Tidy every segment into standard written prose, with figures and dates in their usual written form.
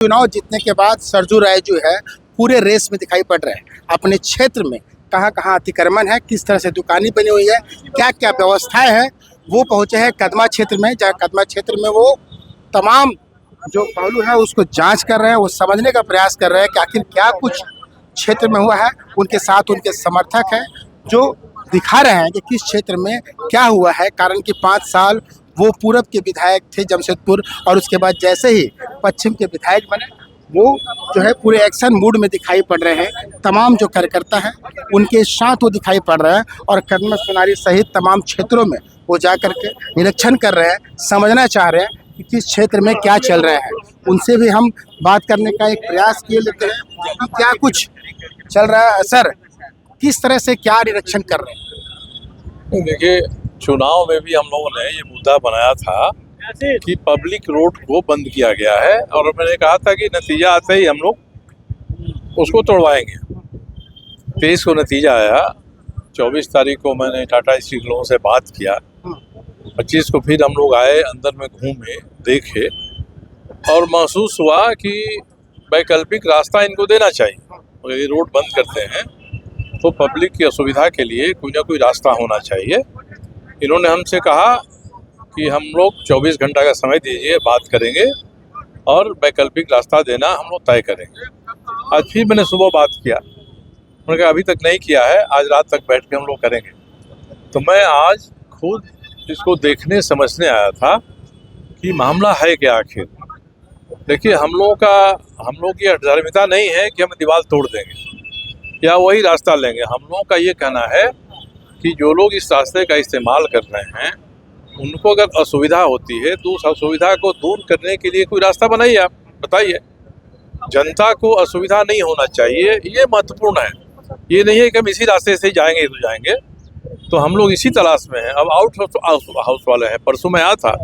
चुनाव जीतने के बाद सरजू राय जो है पूरे रेस में दिखाई पड़ रहे हैं। अपने क्षेत्र में कहाँ कहाँ अतिक्रमण है, किस तरह से दुकानें बनी हुई है, क्या क्या व्यवस्थाएं हैं, वो पहुंचे हैं कदमा क्षेत्र में। जहाँ कदमा क्षेत्र में वो तमाम जो पहलू है उसको जांच कर रहे हैं, वो समझने का प्रयास कर रहे हैं कि आखिर क्या कुछ क्षेत्र में हुआ है। उनके साथ उनके समर्थक हैं जो दिखा रहे हैं कि किस क्षेत्र में क्या हुआ है। कारण कि 5 साल वो पूरब के विधायक थे जमशेदपुर, और उसके बाद जैसे ही पश्चिम के विधायक बने वो जो है पूरे एक्शन मूड में दिखाई पड़ रहे हैं। तमाम जो कार्यकर्ता हैं उनके साथ वो दिखाई पड़ रहा है और कदमा सोनारी सहित तमाम क्षेत्रों में वो जा कर के निरीक्षण कर रहे हैं, समझना चाह रहे हैं कि किस क्षेत्र में क्या चल रहा है। उनसे भी हम बात करने का एक प्रयास किए लेते हैं कि क्या कुछ चल रहा है। सर, किस तरह से क्या निरीक्षण कर रहे हैं? देखिए, चुनाव में भी हम लोगों ने ये मुद्दा बनाया था कि पब्लिक रोड को बंद किया गया है और मैंने कहा था कि नतीजा आते ही हम लोग उसको तोड़वाएंगे। 23 को नतीजा आया, 24 तारीख को मैंने टाटा स्टील लोगों से बात किया, 25 को फिर हम लोग आए, अंदर में घूमे, देखे और महसूस हुआ कि वैकल्पिक रास्ता इनको देना चाहिए। और ये रोड बंद करते हैं तो पब्लिक की असुविधा के लिए कोई ना कोई रास्ता होना चाहिए। इन्होंने हमसे कहा कि हम लोग 24 घंटा का समय दीजिए, बात करेंगे और वैकल्पिक रास्ता देना हम लोग तय करेंगे। आज फिर मैंने सुबह बात किया, उन्होंने कहा अभी तक नहीं किया है, आज रात तक बैठ के हम लोग करेंगे। तो मैं आज खुद इसको देखने समझने आया था कि मामला है क्या आखिर। देखिए, हम लोग की अधर्मिता नहीं है कि हम दीवार तोड़ देंगे या वही रास्ता लेंगे। हम लोगों का ये कहना है कि जो लोग इस रास्ते का इस्तेमाल कर रहे हैं उनको अगर असुविधा होती है तो उस असुविधा को दूर करने के लिए कोई रास्ता बनाइए, आप बताइए। जनता को असुविधा नहीं होना चाहिए, ये महत्वपूर्ण है। ये नहीं है कि हम इसी रास्ते से जाएंगे तो जाएंगे। तो हम लोग इसी तलाश में हैं। अब आउट हाउस वाले हैं, परसों में आया था,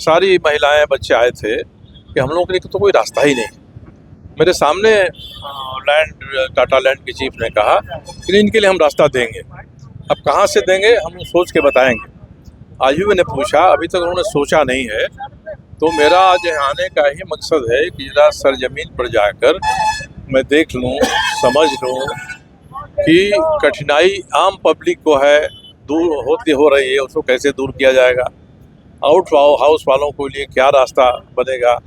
सारी महिलाएं बच्चे आए थे कि हम लोगों के लिए तो कोई रास्ता ही नहीं। मेरे सामने टाटा लैंड के चीफ ने कहा कि इनके लिए हम रास्ता देंगे। अब कहाँ से देंगे हम लोग सोच के बताएंगे। आज भी मैंने पूछा, अभी तक उन्होंने सोचा नहीं है। तो मेरा आज आने का ही मकसद है कि जरा सरजमीन पर जाकर मैं देख लूँ, समझ लूँ कि कठिनाई आम पब्लिक को है, दूर हो रही है, उसको कैसे दूर किया जाएगा। आउट हाउस वालों के लिए क्या रास्ता बनेगा।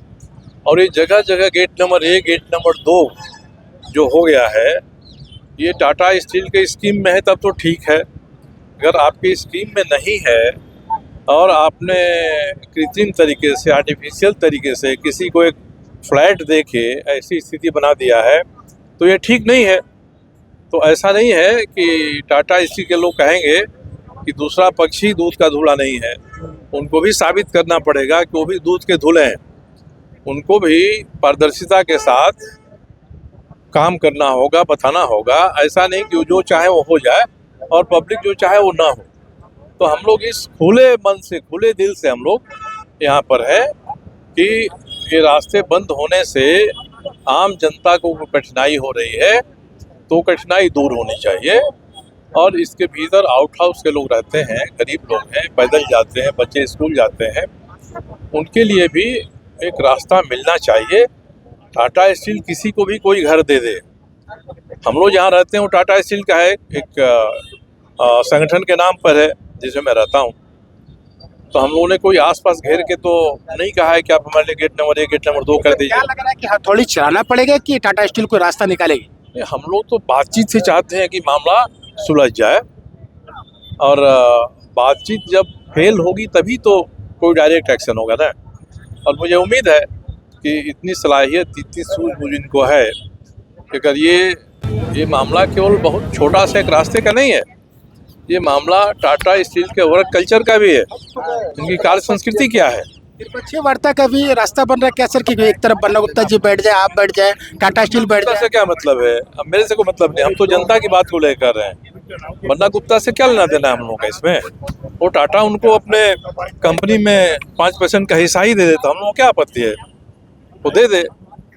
और ये जगह जगह गेट नंबर 1, गेट नंबर 2 जो हो गया है, ये टाटा स्टील के स्कीम में है तब तो ठीक है। अगर आपकी स्कीम में नहीं है और आपने कृत्रिम तरीके से, आर्टिफिशियल तरीके से किसी को एक फ्लैट दे के ऐसी स्थिति बना दिया है तो ये ठीक नहीं है। तो ऐसा नहीं है कि टाटा स्टील के लोग कहेंगे कि दूसरा पक्षी दूध का धूला नहीं है। उनको भी साबित करना पड़ेगा कि वो भी दूध के धुले हैं। उनको भी पारदर्शिता के साथ काम करना होगा, बताना होगा। ऐसा नहीं कि जो चाहे वो हो जाए और पब्लिक जो चाहे वो ना हो। तो हम लोग इस खुले मन से, खुले दिल से हम लोग यहाँ पर है कि ये रास्ते बंद होने से आम जनता को कठिनाई हो रही है, तो कठिनाई दूर होनी चाहिए। और इसके भीतर आउट हाउस के लोग रहते हैं, गरीब लोग हैं, पैदल जाते हैं, बच्चे स्कूल जाते हैं, उनके लिए भी एक रास्ता मिलना चाहिए। टाटा स्टील किसी को भी कोई घर दे दे। हम लोग जहाँ रहते हैं वो टाटा स्टील का है, एक संगठन के नाम पर है जिसमें मैं रहता हूँ। तो हम लोगों ने कोई आसपास घेर के तो नहीं कहा है कि आप हमारे लिए गेट नंबर 1, गेट नंबर 2 कर दीजिए। क्या लग रहा है कि हथौड़ी चलाना पड़ेगा कि टाटा स्टील कोई रास्ता निकालेगी? हम लोग तो बातचीत से चाहते हैं कि मामला सुलझ जाए, और बातचीत जब फेल होगी तभी तो कोई डायरेक्ट एक्शन होगा ना। और मुझे उम्मीद है कि इतनी सलाहियत, इतनी सूझबूझ इनको है कि अगर ये मामला केवल बहुत छोटा सा एक रास्ते का नहीं है, ये मामला टाटा स्टील के वर्क कल्चर का भी है। इनकी कार्य संस्कृति क्या है। त्रिपक्षीय वार्ता का भी रास्ता बन रहा है क्या सर? कि एक तरफ बन्ना गुप्ता जी बैठ जाए, आप बैठ जाए, टाटा स्टील बैठ जाए। से क्या मतलब है? अब मेरे से कोई मतलब नहीं, हम तो जनता की बात को लेकर रहे हैं। बन्ना गुप्ता से क्या लेना देना हम लोगों का इसमें? वो टाटा उनको अपने कंपनी में 5% का हिस्सा ही दे देता, हम लोगों को क्या आपत्ति है? वो दे दे।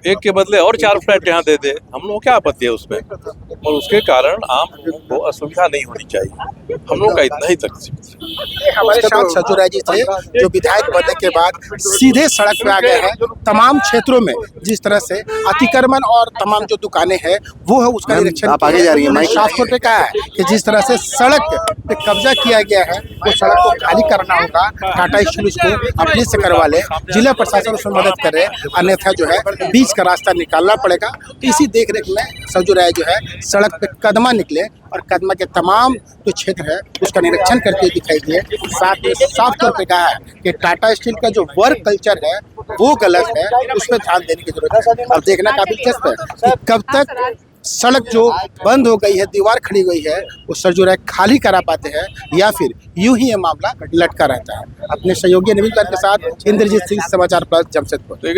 एक के बदले और 4 फ्लैट यहाँ दे दे, हम लोग को क्या आपत्ति है उसमें। और उसके कारण आम लोगों को असुविधा नहीं होनी चाहिए, हम लोग का इतना ही तकलीफ। हमारे साथ सरजू राय जी थे जो विधायक बनने के बाद सीधे सड़क पे आ गए हैं। तमाम क्षेत्रों में जिस तरह से अतिक्रमण और तमाम जो दुकानें हैं वो है उसका निरीक्षण आप आगे जा रही हैं, उन्होंने माइक साफ तौर पे कहा है कि जिस तरह से सड़क पे कब्जा किया गया है वो सड़क को खाली करना होगा। टाटा स्टील उसको अपने से करवा ले, जिला प्रशासन उसमें मदद करे, अन्यथा जो है बीच का रास्ता निकालना पड़ेगा। तो इसी देखरेख में सरजू राय जो है सड़क पे कदमा निकले और कदमा के तमाम जो क्षेत्र है उसका निरीक्षण करके दिखाई दिए। साथ में साफ तौर पे कहा है कि टाटा स्टील का जो वर्क कल्चर है वो गलत है, उस पर ध्यान देने की जरूरत है। अब देखना काबिल दिलचस्प है कि कब तक सड़क जो बंद हो गई है, दीवार खड़ी हुई है, वो सरजू राय खाली करा पाते हैं या फिर यूं ही ये मामला लटका रहता है। अपने सहयोगी नवीन के साथ इंद्रजीत सिंह, समाचार प्लस, जमशेदपुर।